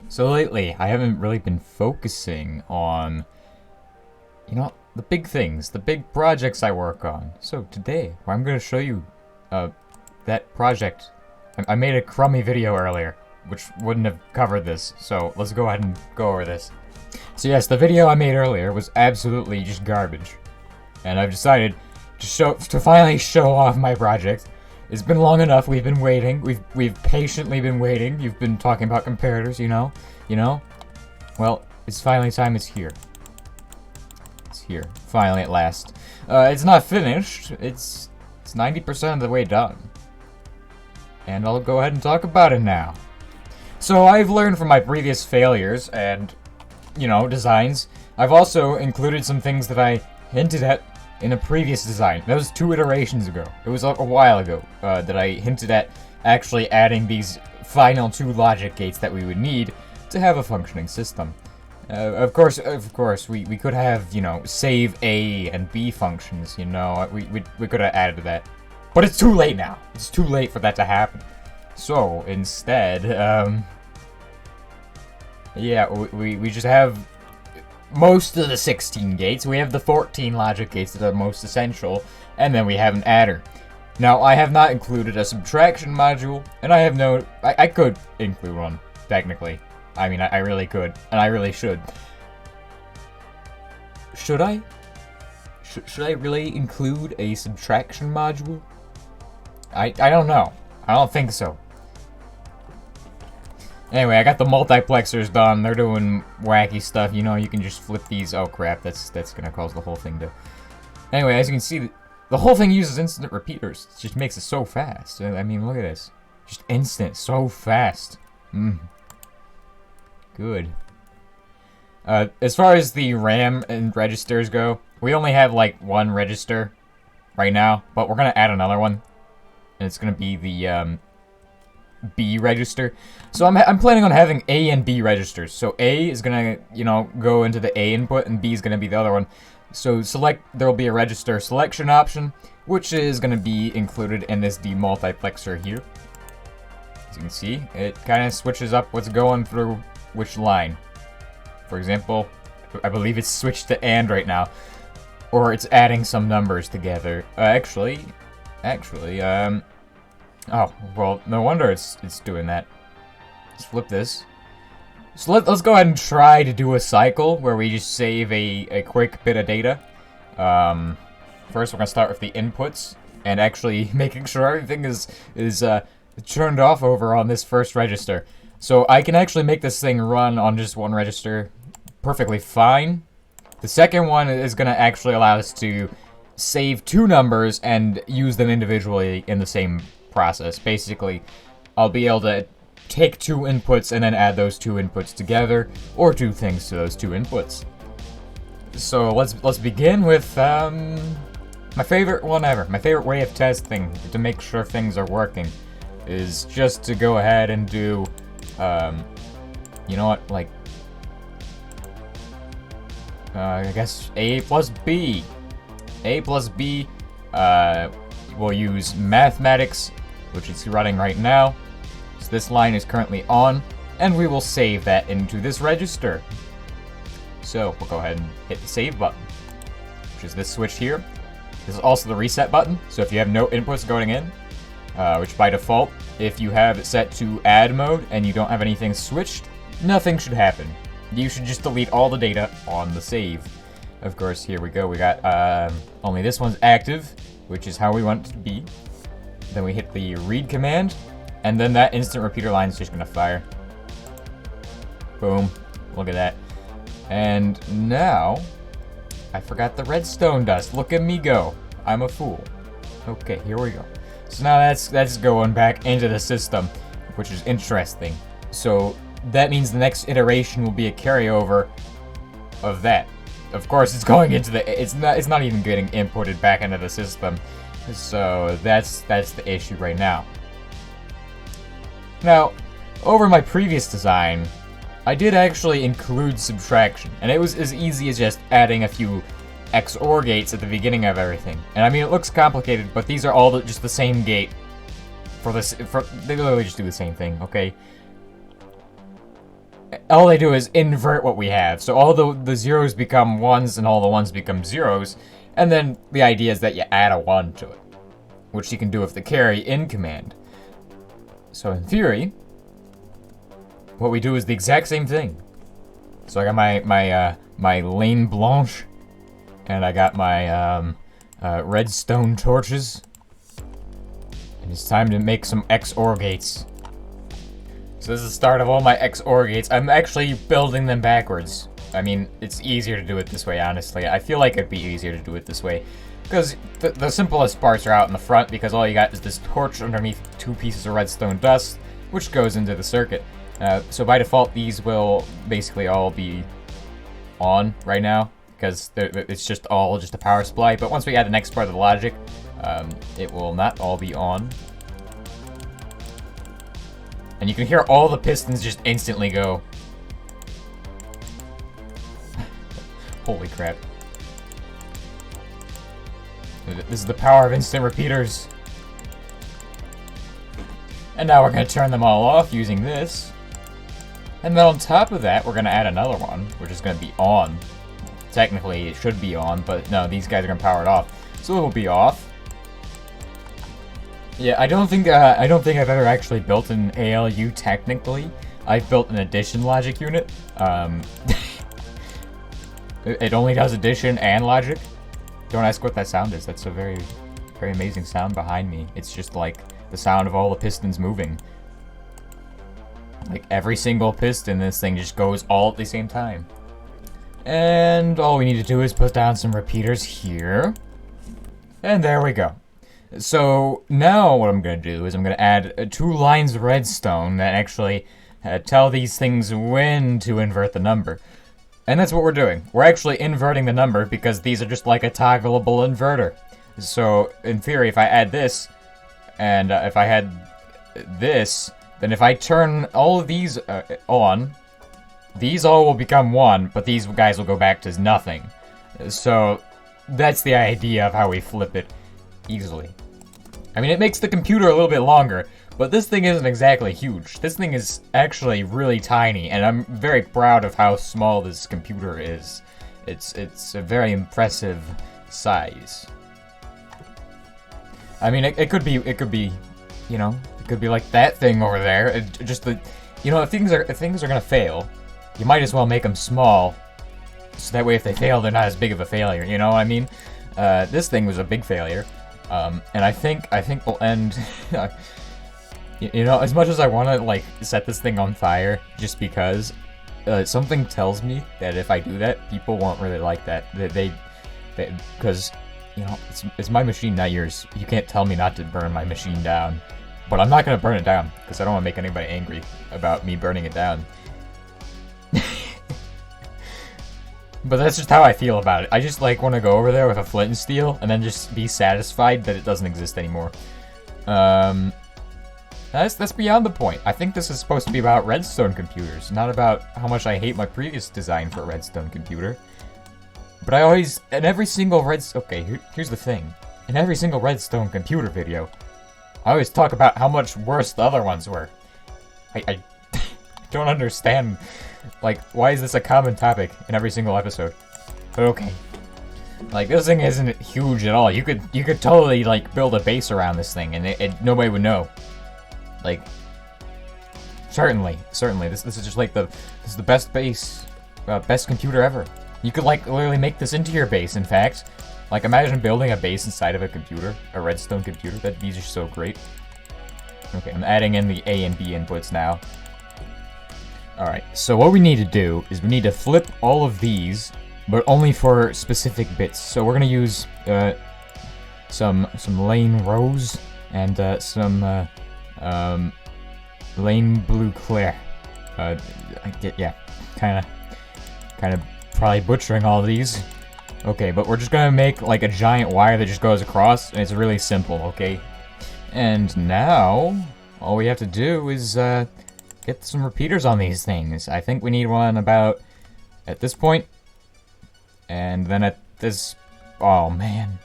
So lately, I haven't really been focusing on, the big things, the big projects I work on. So today, I'm going to show you, that project. I made a crummy video earlier, which wouldn't have covered this, so let's go ahead and go over this. So yes, the video I made earlier was absolutely just garbage. And I've decided to finally show off my project. It's been long enough. We've been waiting. We've patiently been waiting. You've been talking about comparators, you know. Well, it's finally time. It's here. It's here. Finally, at last. It's not finished. It's 90% of the way done. And I'll go ahead and talk about it now. So I've learned from my previous failures and, designs. I've also included some things that I hinted at in a previous design. That was 2 iterations ago. It was a while ago that I hinted at actually adding these final 2 logic gates that we would need to have a functioning system. Of course, we could have, save A and B functions, we could have added that. But it's too late now. It's too late for that to happen. So, instead, we just have most of the 16 gates. We have the 14 logic gates that are most essential, and then we have an adder. Now, I have not included a subtraction module, and I could include one, technically. I mean, I really could, and I really should. Should I? Should I really include a subtraction module? I don't know. I don't think so. Anyway, I got the multiplexers done. They're doing wacky stuff. You can just flip these. Oh crap, that's gonna cause the whole thing to... Anyway, as you can see, the whole thing uses instant repeaters. It just makes it so fast. I mean, look at this. Just instant, so fast. Good. As far as the RAM and registers go, we only have like 1 register right now, but we're gonna add another one. And it's gonna be the, B register. So I'm planning on having A and B registers. So A is gonna, go into the A input, and B is gonna be the other one. So there will be a register selection option, which is gonna be included in this demultiplexer here. As you can see, it kind of switches up what's going through which line. For example, I believe it's switched to AND right now, or it's adding some numbers together. Oh, well, no wonder it's doing that. Let's flip this. So let's go ahead and try to do a cycle where we just save a quick bit of data. First, we're going to start with the inputs, and actually making sure everything is turned off over on this first register. So I can actually make this thing run on just 1 register perfectly fine. The second one is going to actually allow us to save 2 numbers and use them individually in the same process. Basically, I'll be able to take 2 inputs and then add those 2 inputs together, or 2 things to those 2 inputs. So let's begin with my favorite one ever. My favorite way of testing to make sure things are working is just to go ahead and do, you know what, like, I guess A plus B. A plus B, we'll use mathematics, which is running right now. So this line is currently on, and we will save that into this register. So we'll go ahead and hit the save button, which is this switch here. This is also the reset button, so if you have no inputs going in, which by default, if you have it set to add mode and you don't have anything switched, nothing should happen. You should just delete all the data on the save. Of course, here we go. We got only this one's active, which is how we want it to be. Then we hit the read command, and then that instant repeater line is just gonna fire. Boom. Look at that. And now, I forgot the redstone dust. Look at me go. I'm a fool. Okay, here we go. So now that's going back into the system, which is interesting. So that means the next iteration will be a carryover of that. Of course, it's going into it's not even getting inputted back into the system. So that's the issue right now. Now, over my previous design, I did actually include subtraction, and it was as easy as just adding a few XOR gates at the beginning of everything. And I mean, it looks complicated, but these are all just the same gate. They literally just do the same thing, okay? all they do is invert what we have. So all the zeros become ones and all the ones become zeros. And then the idea is that you add a 1 to it, which you can do with the carry in command. So in theory, what we do is the exact same thing. So I got my lane blanche, and I got my redstone torches. And it's time to make some XOR gates. So this is the start of all my XOR gates. I'm actually building them backwards. I mean, it's easier to do it this way, honestly. I feel like it'd be easier to do it this way. Because the simplest parts are out in the front, because all you got is this torch underneath 2 pieces of redstone dust, which goes into the circuit. So by default, these will basically all be on right now, because it's just a power supply. But once we add the next part of the logic, it will not all be on. And you can hear all the pistons just instantly go. Holy crap. This is the power of instant repeaters. And now we're going to turn them all off using this. And then on top of that, we're going to add another one, which is going to be on. Technically, it should be on, but no, these guys are going to power it off. So it will be off. Yeah, I don't think I've ever actually built an ALU technically. I've built an addition logic unit. It only does addition and logic. Don't ask what that sound is. That's a very, very amazing sound behind me. It's just like the sound of all the pistons moving. Like every single piston, this thing just goes all at the same time. And all we need to do is put down some repeaters here. And there we go. So now what I'm going to do is I'm going to add 2 lines of redstone that actually tell these things when to invert the number. And that's what we're doing. We're actually inverting the number because these are just like a toggleable inverter. So in theory, if I add this, and if I had this, then if I turn all of these on, these all will become 1, but these guys will go back to nothing. So that's the idea of how we flip it easily. I mean, it makes the computer a little bit longer, but this thing isn't exactly huge. This thing is actually really tiny, and I'm very proud of how small this computer is. It's a very impressive size. I mean, it could be, you know, it could be like that thing over there. If things are gonna fail, you might as well make them small, so that way if they fail, they're not as big of a failure. You know what I mean? This thing was a big failure. And I think we'll end. You know, as much as I want to like set this thing on fire, just because something tells me that if I do that, people won't really like that. Because you know, it's my machine, not yours. You can't tell me not to burn my machine down. But I'm not gonna burn it down because I don't want to make anybody angry about me burning it down. But that's just how I feel about it. I just like want to go over there with a flint and steel and then just be satisfied that it doesn't exist anymore. That's beyond the point. I think this is supposed to be about redstone computers, not about how much I hate my previous design for a redstone computer. But I always, in every single here's the thing. In every single redstone computer video, I always talk about how much worse the other ones were. I don't understand. Like, why is this a common topic in every single episode? But okay. Like, this thing isn't huge at all. You could totally, like, build a base around this thing, and nobody would know. Like, certainly. This is just like this is the best base, best computer ever. You could, like, literally make this into your base, in fact. Like, imagine building a base inside of a computer, a redstone computer. That'd be just so great. Okay, I'm adding in the A and B inputs now. Alright, so what we need to do is we need to flip all of these, but only for specific bits. So we're gonna use some lane rose and some lane blue clear. Yeah, kind of probably butchering all of these. Okay, but we're just gonna make like a giant wire that just goes across, and it's really simple. Okay, and now all we have to do is get some repeaters on these things. I think we need one about at this point, and then at this. Oh man,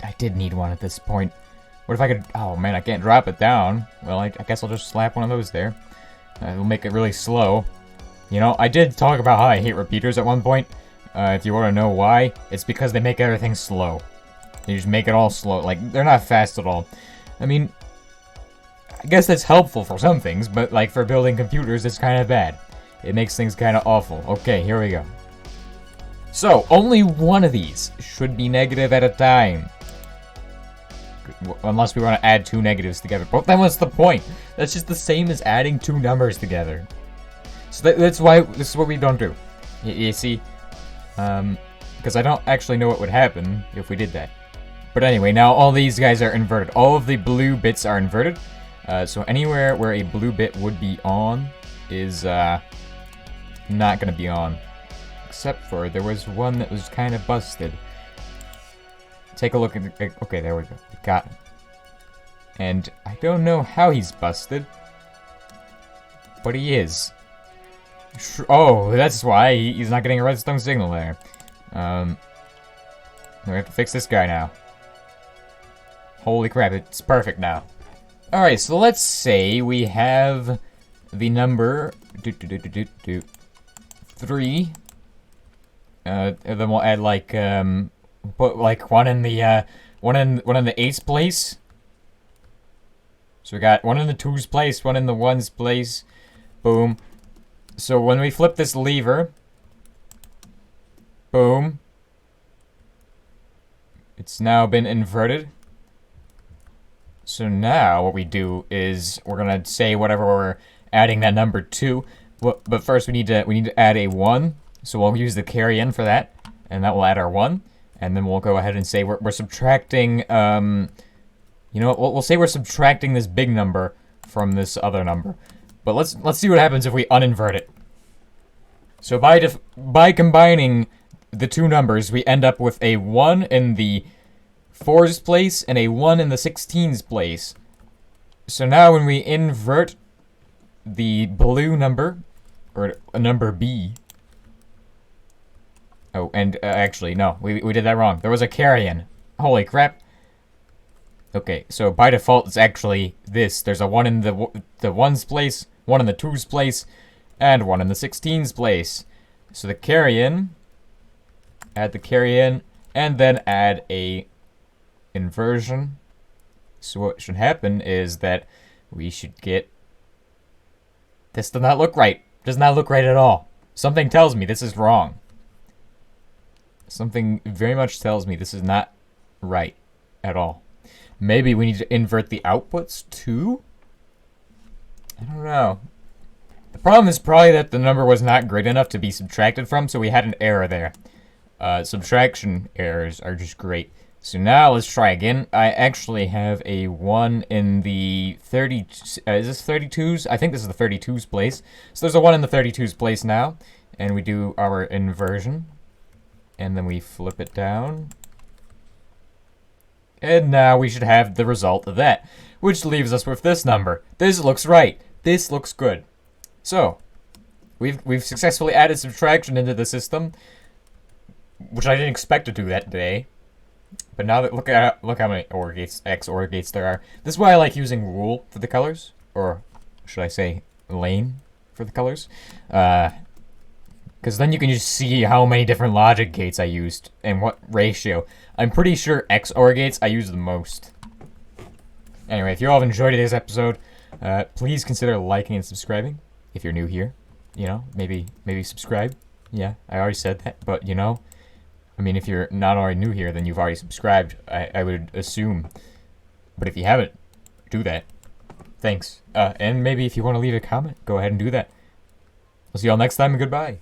I did need one at this point. What if I could? Oh man, I can't drop it down. Well, I guess I'll just slap one of those there. It'll make it really slow. You know, I did talk about how I hate repeaters at one point. If you want to know why, it's because they make everything slow. They just make it all slow. Like, they're not fast at all. I mean, I guess that's helpful for some things, but like for building computers, it's kind of bad. It makes things kind of awful. Okay, here we go. So, only one of these should be negative at a time. Unless we want to add two negatives together. But then what's the point? That's just the same as adding two numbers together. So that's why this is what we don't do. You see? Because I don't actually know what would happen if we did that. But anyway, now all these guys are inverted. All of the blue bits are inverted. So anywhere where a blue bit would be on is not going to be on. Except for there was one that was kind of busted. Take a look at the... Okay, there we go. We got him. And I don't know how he's busted. But he is. Oh, that's why he's not getting a redstone signal there. We have to fix this guy now. Holy crap, it's perfect now. Alright, so let's say we have the number 3. And then we'll add like put like one in the 8's place. So we got one in the 2's place, one in the 1's place. Boom. So when we flip this lever, boom. It's now been inverted. So now what we do is we're gonna say whatever we're adding that number to. But first we need to add a 1. So we'll use the carry in for that, and that will add our 1. And then we'll go ahead and say we're subtracting. You know what? We'll say we're subtracting this big number from this other number. But let's see what happens if we uninvert it. So by combining the two numbers, we end up with a 1 in the 4's place and a 1 in the 16's place. So now when we invert the blue number, or a number B. Oh, and actually, no, we did that wrong. There was a carry-in. Holy crap. Okay, so by default, it's actually this. There's a 1 in the 1's place, 1 in the 2's place, and 1 in the 16's place. So the carry-in, add the carry-in, and then add a inversion. So what should happen is that we should get... This does not look right. Does not look right at all. Something tells me this is wrong. Something very much tells me this is not right at all. Maybe we need to invert the outputs too? I don't know. The problem is probably that the number was not great enough to be subtracted from, so we had an error there. Subtraction errors are just great. So now let's try again. I actually have a 1 in the 30... is this 32's? I think this is the 32's place. So there's a 1 in the 32's place now. And we do our inversion. And then we flip it down. And now we should have the result of that. Which leaves us with this number. This looks right. This looks good. So, we've successfully added subtraction into the system. Which I didn't expect to do that today. But now that look how many OR gates, X OR gates there are. This is why I like using rule for the colors, or should I say lane for the colors, because then you can just see how many different logic gates I used and what ratio. I'm pretty sure X OR gates I use the most. Anyway, if you all have enjoyed today's episode, please consider liking and subscribing if you're new here. You know, maybe subscribe. Yeah, I already said that, but you know. I mean, if you're not already new here, then you've already subscribed, I would assume. But if you haven't, do that. Thanks. And maybe if you want to leave a comment, go ahead and do that. I'll see y'all next time, and goodbye.